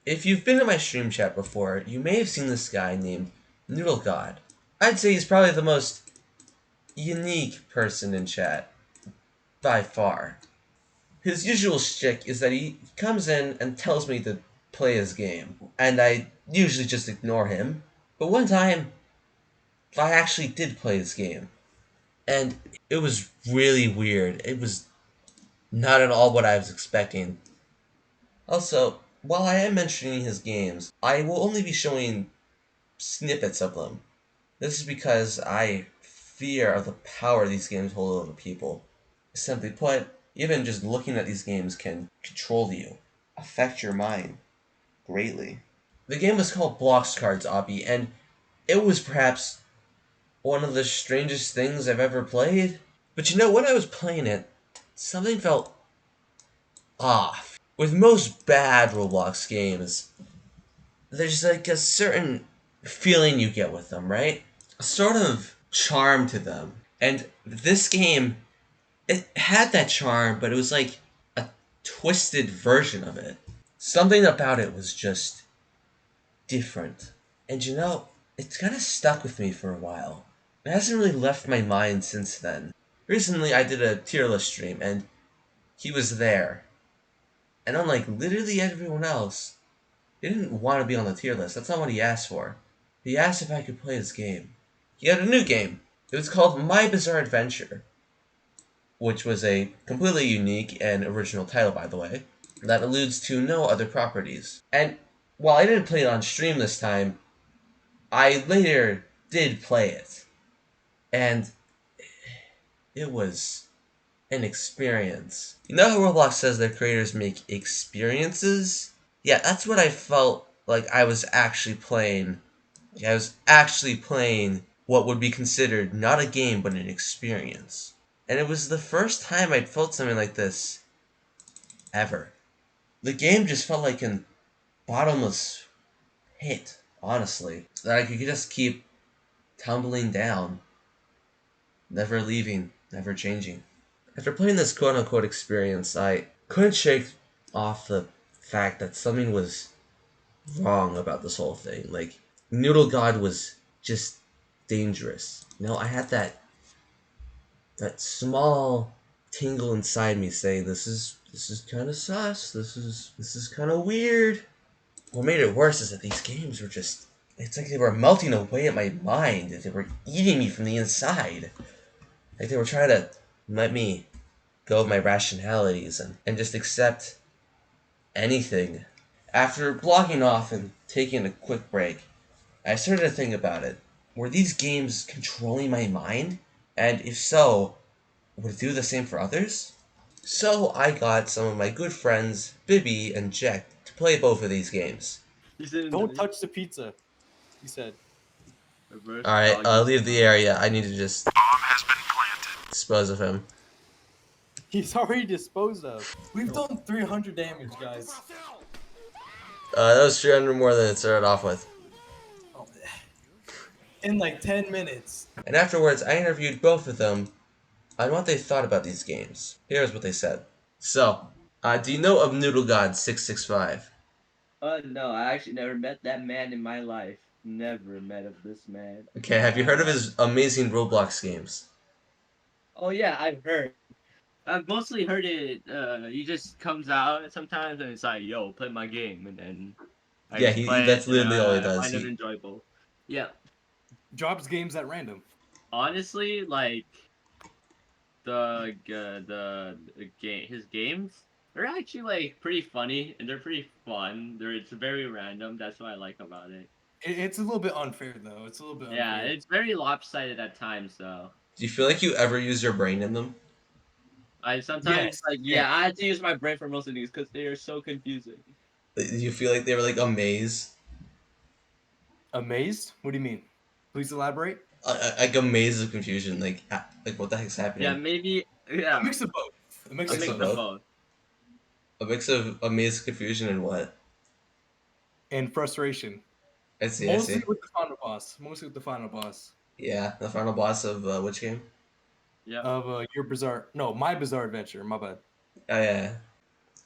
If you've been in my stream chat before, you may have seen this guy named Noodlegod. I'd say he's probably the most unique person in chat, by far. His usual shtick is that he comes in and tells me to play his game, and I usually just ignore him. But one time, I actually did play his game, and it was really weird. It was not at all what I was expecting. Also, while I am mentioning his games, I will only be showing snippets of them. This is because I fear of the power these games hold over people. Simply put, even just looking at these games can control you, affect your mind greatly. The game was called Blocks Cards Obby, and it was perhaps one of the strangest things I've ever played. But when I was playing it, something felt off. With most bad Roblox games, there's like a certain feeling you get with them, right? A sort of charm to them. And this game, it had that charm, but it was like a twisted version of it. Something about it was just different. And it's kind of stuck with me for a while. It hasn't really left my mind since then. Recently, I did a tier list stream, and he was there. And unlike literally everyone else, he didn't want to be on the tier list. That's not what he asked for. He asked if I could play his game. He had a new game. It was called My Bizarre Adventure, which was a completely unique and original title, by the way, that alludes to no other properties. And while I didn't play it on stream this time, I later did play it. And it was an experience. You know how Roblox says their creators make experiences? Yeah, that's what I felt like I was actually playing. I was actually playing what would be considered not a game but an experience. And it was the first time I'd felt something like this ever. The game just felt like an bottomless pit, honestly, that I could just keep tumbling down, never leaving, never changing. After playing this quote-unquote experience, I couldn't shake off the fact that something was wrong about this whole thing. Like, Noodle God was just dangerous. I had that small tingle inside me saying, this is kind of sus. This is kind of weird. What made it worse is that these games were just, it's like they were melting away at my mind. They were eating me from the inside. Like they were trying to let me go of my rationalities and just accept anything. After blocking off and taking a quick break, I started to think about it. Were these games controlling my mind? And if so, would it do the same for others? So I got some of my good friends, Bibby and Jack, to play both of these games. Don't touch the pizza, he said. Alright, leave the area. I need to just dispose of him. He's already disposed of. We've done 300 damage, guys. That was 300 more than it started off with. In like 10 minutes. And afterwards, I interviewed both of them on what they thought about these games. Here's what they said. So, do you know of Noodle God 665? No, I actually never met that man in my life. Never met of this man. Okay, have you heard of his amazing Roblox games? Oh yeah, I've heard. I've mostly heard it. He just comes out sometimes and it's like, "Yo, play my game," and then I Yeah, just play that's it and literally all he I does. find it enjoyable. Yeah, Drops games at random. honestly, like the game, his games, they're actually like pretty funny and they're pretty fun. It's very random. That's what I like about it. It's a little bit unfair, though. It's a little bit unfair. Yeah, it's very lopsided at times, though. Do you feel like you ever use your brain in them? I sometimes Yes, yes. I had to use my brain for most of these because they are so confusing. Do you feel like they were like a maze? Amazed? What do you mean? Please elaborate. Like a maze of confusion. Like what the heck's happening? Yeah, maybe. Yeah, A mix of both. A mix a of mix of of both. both. A mix of a maze of confusion and what? And frustration. I see. Mostly with the final boss. Mostly with the final boss. Yeah, the final boss of which game? Yeah. Of your bizarre. No, my bizarre adventure. My bad. Oh yeah.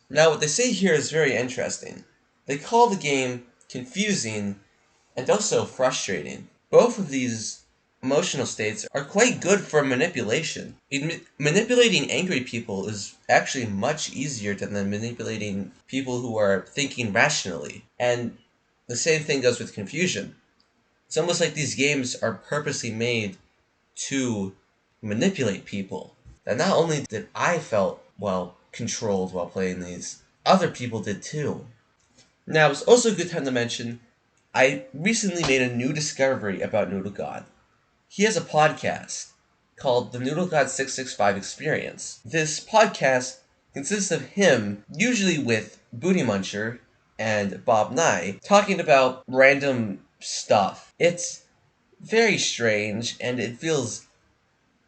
Now what they say here is very interesting. They call the game confusing and also frustrating. Both of these emotional states are quite good for manipulation. Manipulating angry people is actually much easier than manipulating people who are thinking rationally. And the same thing goes with confusion. It's almost like these games are purposely made to manipulate people. And not only did I felt, controlled while playing these, other people did too. Now, it's also a good time to mention I recently made a new discovery about Noodlegod. He has a podcast called the Noodlegod 665 Experience. This podcast consists of him, usually with Booty Muncher and Bob Nye, talking about random stuff. It's very strange and it feels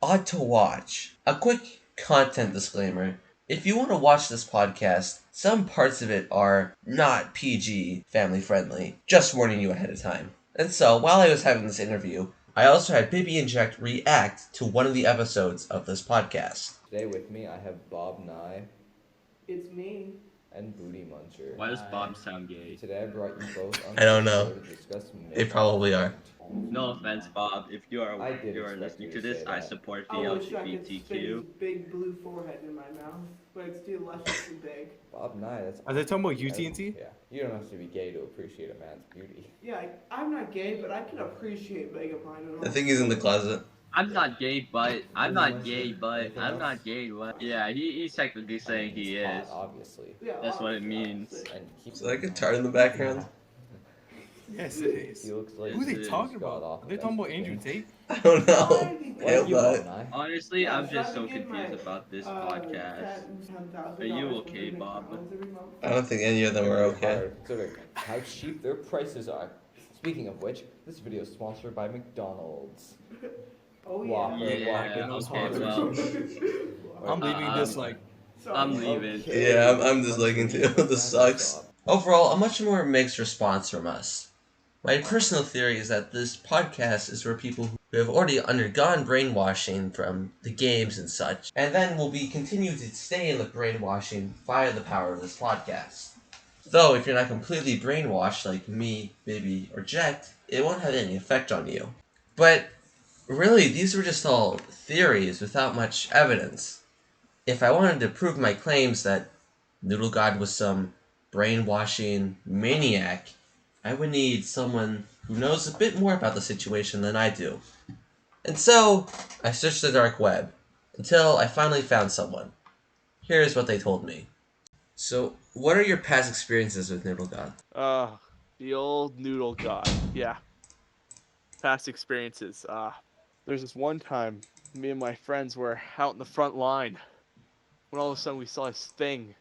odd to watch. A quick content disclaimer. If you want to watch this podcast, some parts of it are not PG family friendly. Just warning you ahead of time. And so, while I was having this interview, I also had Baby Inject react to one of the episodes of this podcast. Today with me, I have Bob Nye. It's me. And Booty Muncher. Why does Bob sound gay? Today I brought you both on I don't the know. show to discuss They probably are. No offense, Bob. If you are listening expect to you to this, say I that. support the I wish I could stick his LGBTQ. big blue forehead in my mouth, but it's too lusciously big. Bob Nye, that's... Are they talking about UTNT? Yeah. You don't have to be gay to appreciate a man's beauty. Yeah, I'm not gay, but I can appreciate mega mine. I think he's in the closet. I'm not gay, but yeah, he's technically saying he He's is. hot, obviously. Yeah, That's what it obviously, means. obviously. And keep Is that a guitar in the background? Yes, it is. He looks like Who are they This talking he's got about? off Are they of talking about that Andrew thing. Tate? I don't know. Why I Why hope you, not. Bob Nye? Honestly, Yeah, I'm so just I so can get confused my, about this podcast. $10,000 Are you for okay, the Bob? McDonald's every month. I don't think any of them are Very okay. hard, considering how cheap their prices are. Speaking of which, this video is sponsored by McDonald's. Oh Whopper, Yeah, Whopper, okay, well, I'm leaving this like. I'm leaving. Yeah, I'm just looking too. This sucks. Overall, a much more mixed response from us. My personal theory is that this podcast is for people who have already undergone brainwashing from the games and such, and then will be continue to stay in the brainwashing via the power of this podcast. Though, if you're not completely brainwashed like me, Baby, or Jet, it won't have any effect on you. But, really, these were just all theories without much evidence. If I wanted to prove my claims that Noodlegod was some brainwashing maniac, I would need someone who knows a bit more about the situation than I do. And so, I searched the dark web, until I finally found someone. Here's what they told me. So, what are your past experiences with Noodlegod? The old noodle god. Yeah. Past experiences. There's this one time me and my friends were out in the front line when all of a sudden we saw this thing.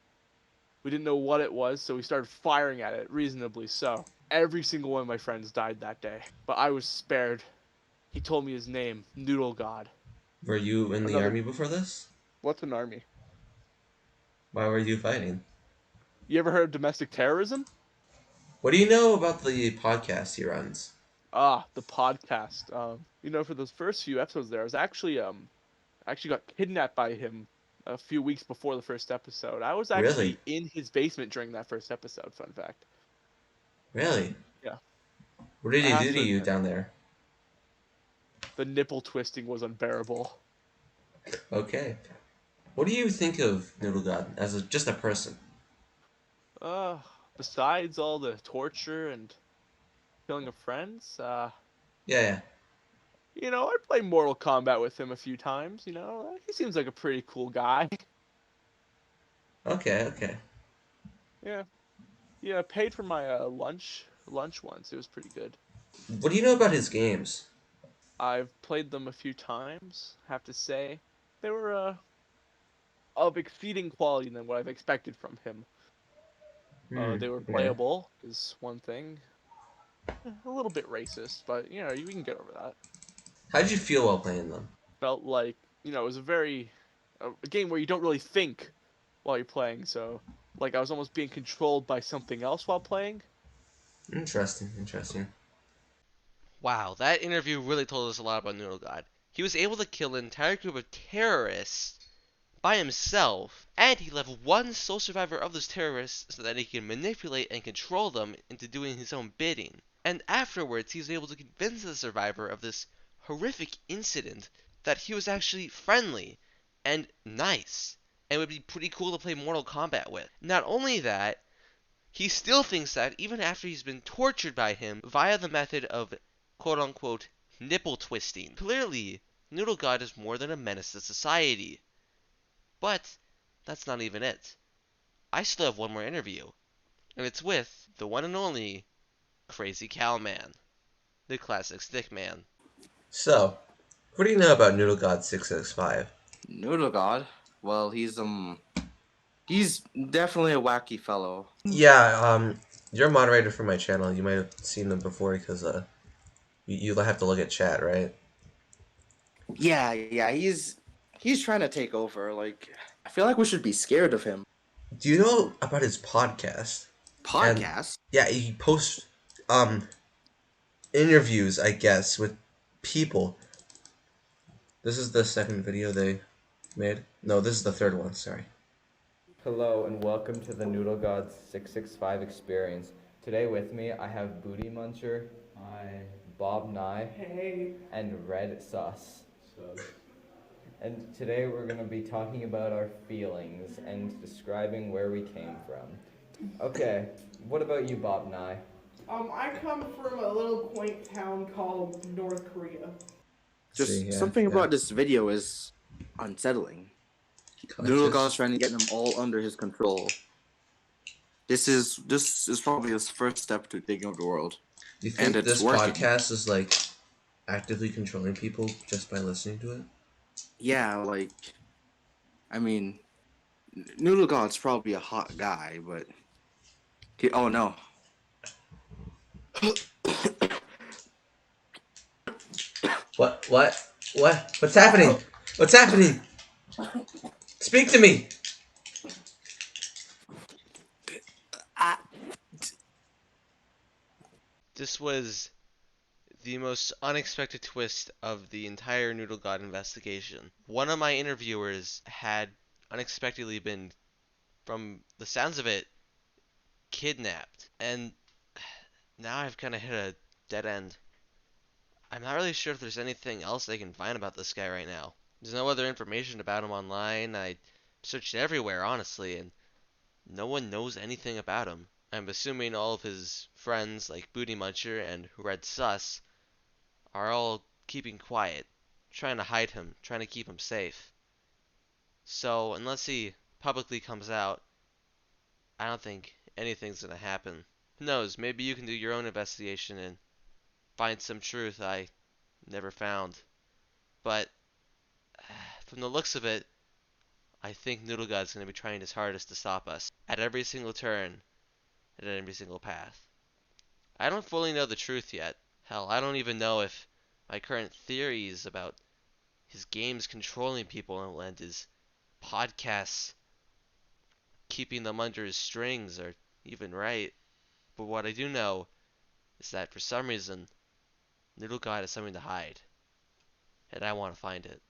We didn't know what it was, so we started firing at it, reasonably so. Every single one of my friends died that day, but I was spared. He told me his name, Noodle God. Were you in the Another- army before this? What's an army? Why were you fighting? You ever heard of domestic terrorism? What do you know about the podcast he runs? The podcast. For those first few episodes there, I was actually got kidnapped by him a few weeks before the first episode. I was actually Really? in his basement during that first episode, fun fact. Really? Yeah. What did he do to After- you down there? The nipple twisting was unbearable. Okay. What do you think of Noodlegod as just a person? Besides all the torture and killing of friends, Yeah. I played Mortal Kombat with him a few times, he seems like a pretty cool guy. Okay. Yeah. Yeah, paid for my lunch once. It was pretty good. What do you know about his games? I've played them a few times, have to say. They were of exceeding quality than what I've expected from him. They were yeah. playable, is one thing. A little bit racist, but, you can get over that. How did you feel while playing them? Felt like, it was a game where you don't really think while you're playing, so, like, I was almost being controlled by something else while playing. Interesting. Wow, that interview really told us a lot about Noodlegod. He was able to kill an entire group of terrorists by himself, and he left one sole survivor of those terrorists so that he can manipulate and control them into doing his own bidding. And afterwards, he was able to convince the survivor of this horrific incident that he was actually friendly and nice and would be pretty cool to play Mortal Kombat with. Not only that, he still thinks that even after he's been tortured by him via the method of quote-unquote nipple twisting. Clearly, Noodlegod is more than a menace to society. But that's not even it. I still have one more interview, and it's with the one and only Crazy Cowman, the classic stickman. So, what do you know about Noodlegod 665? Noodlegod? Well, he's definitely a wacky fellow. Yeah, you're a moderator for my channel. You might have seen them before because you have to look at chat, right? Yeah, he's trying to take over. Like, I feel like we should be scared of him. Do you know about his podcast? Podcast? Yeah, he posts interviews, I guess, with people. This is the second video they made. No, this is the third one, sorry. Hello and welcome to the Noodlegod 665 experience. Today with me I have Booty Muncher, hi, Bob Nye, Hey. and Red Sus. And today we're going to be talking about our feelings and describing where we came from. Okay, what about you, Bob Nye? I come from a little quaint town called North Korea. Just something about this video is unsettling. Noodlegod's trying to get them all under his control. This is probably his first step to taking over the world. Do you think And this working. podcast is like actively controlling people just by listening to it? Yeah, like, I mean, Noodlegod's probably a hot guy, but oh no. What's happening? What's happening? Speak to me! This was the most unexpected twist of the entire Noodlegod investigation. One of my interviewers had unexpectedly been, from the sounds of it, kidnapped. And now I've kind of hit a dead end. I'm not really sure if there's anything else they can find about this guy right now. There's no other information about him online. I searched everywhere, honestly, and no one knows anything about him. I'm assuming all of his friends, like Booty Muncher and Red Sus, are all keeping quiet, trying to hide him, trying to keep him safe. So, unless he publicly comes out, I don't think anything's gonna happen. Who knows, maybe you can do your own investigation and find some truth I never found. But, from the looks of it, I think Noodlegod's gonna be trying his hardest to stop us, at every single turn, and at every single path. I don't fully know the truth yet. Hell, I don't even know if my current theories about his games controlling people and his podcasts keeping them under his strings are even right. But what I do know is that for some reason, Noodlegod has something to hide. And I want to find it.